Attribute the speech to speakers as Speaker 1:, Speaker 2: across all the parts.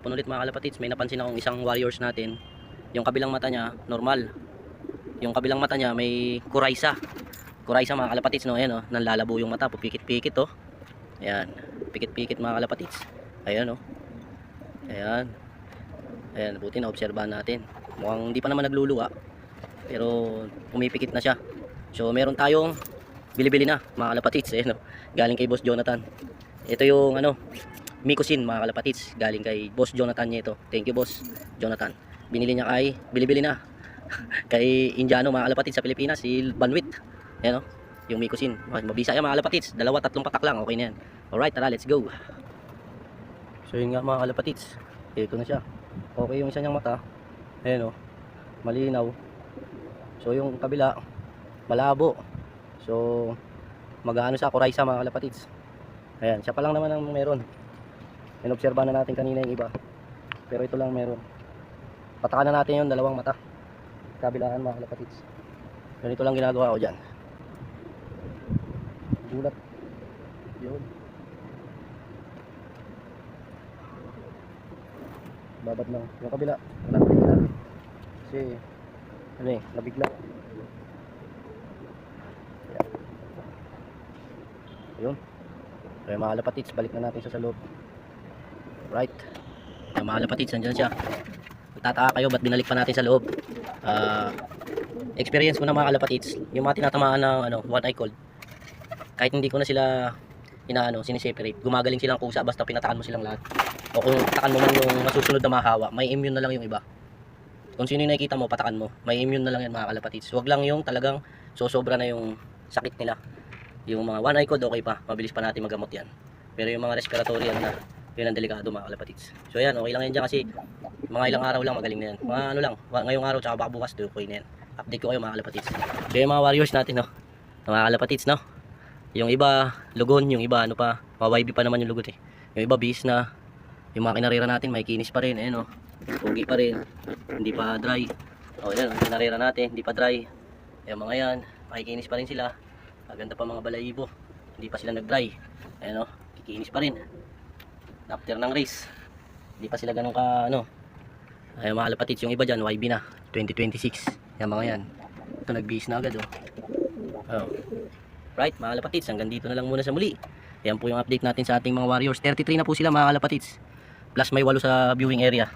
Speaker 1: Ulit mga kalapatids, may napansin akong isang warriors natin. Yung kabilang mata niya, normal. Yung kabilang mata niya, may kuraysa. Kuraysa mga kalapatids, no? Ayan, oh, nanlalabo yung mata, pupikit-pikit, oh. Ayan, pikit-pikit mga kalapatids. Ayan, oh. Ayan. Ayan, buti na obserbahan natin. Mukhang hindi pa naman nagluluwa, pero pumipikit na siya. So, meron tayong bili-bili na mga kalapatids. Ayan, oh. Galing kay Boss Jonathan. Ito yung ano, Mikusin mga kalapatids, galing kay Boss Jonathan niya ito. Thank you Boss Jonathan. Binili niya kay, bili-bili na kay Indiano mga kalapatids sa Pilipinas, si Banwit. Yan o, yung Mikusin. Mabisa yan mga kalapatids, 2-3 patak lang, okay na yan. Alright, tara, let's go. So yun nga mga kalapatids, ito na siya. Okay yung isa niyang mata. Ayan o, malinaw. So yung kabila, malabo. So mag-aano sa kuraysa mga kalapatids. Ayan, siya pa lang naman ang meron. Inobserbahan na natin kanina yung iba, pero ito lang meron. Patakan na natin yung 2 mata kabilaan mga kalapatids. Ganito lang ginagawa ko dyan. Gulat yun, babad lang yung kabila. Natin natin kasi ano eh, nabigla. Yun, kaya mga kalapatids, balik na natin sa loob. Right, mga kalapatids, nandyan siya. Magtataka kayo ba't binalik pa natin sa loob. Experience ko na mga kalapatids, yung mga tinatamaan ng ano, one eye cold, kahit hindi ko na sila siniseparate, gumagaling silang kusa basta pinatakan mo silang lahat. O kung patakan mo man yung masusunod na mahawa, may immune na lang yung iba. Kung sino yung nakikita mo, patakan mo, may immune na lang yan mga kalapatids. Huwag lang yung talagang sosobra na yung sakit nila. Yung mga one eye cold, okay pa, mabilis pa natin magamot yan. Pero yung mga respiratory, ano na, yun ang delikado mga kalapatids. So yan, okay lang yan dyan kasi mga ilang araw lang magaling na yan. Mga ano lang, ngayong araw tsaka baka bukas, okay na yan. Update ko kayo mga kalapatids. So yung mga warriors natin, no, mga kalapatids, no, yung iba lugon, yung iba ano pa, mga YB pa naman yung lugon eh. Yung iba bis na, yung mga kinarera natin may kinis pa rin, ayun, no, pugi pa rin, hindi pa dry. O yan, ang kinarera natin, hindi pa dry. Yung mga yan, makikinis pa rin sila. Maganda pa mga balayibo, hindi pa sila nag dry. Ayun, no, kikinis pa rin after ng race, hindi pa sila ganun ka ano. Ay mga kalapatids, yung iba dyan YB na 2026, yung mga yan, ito nagbihis na agad, oh. Right mga kalapatids, hanggang dito na lang muna sa muli. Yan po yung update natin sa ating mga warriors. 33 na po sila mga kalapatids, plus may 8 sa viewing area.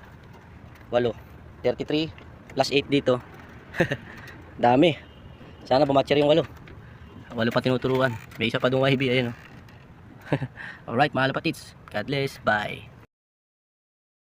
Speaker 1: 8, 33 plus 8 dito. Dami, sana bumatcher yung 8 pa tinuturuan. May isa pa dong YB, ayun, oh. Alright mga kalapatids, God bless, bye.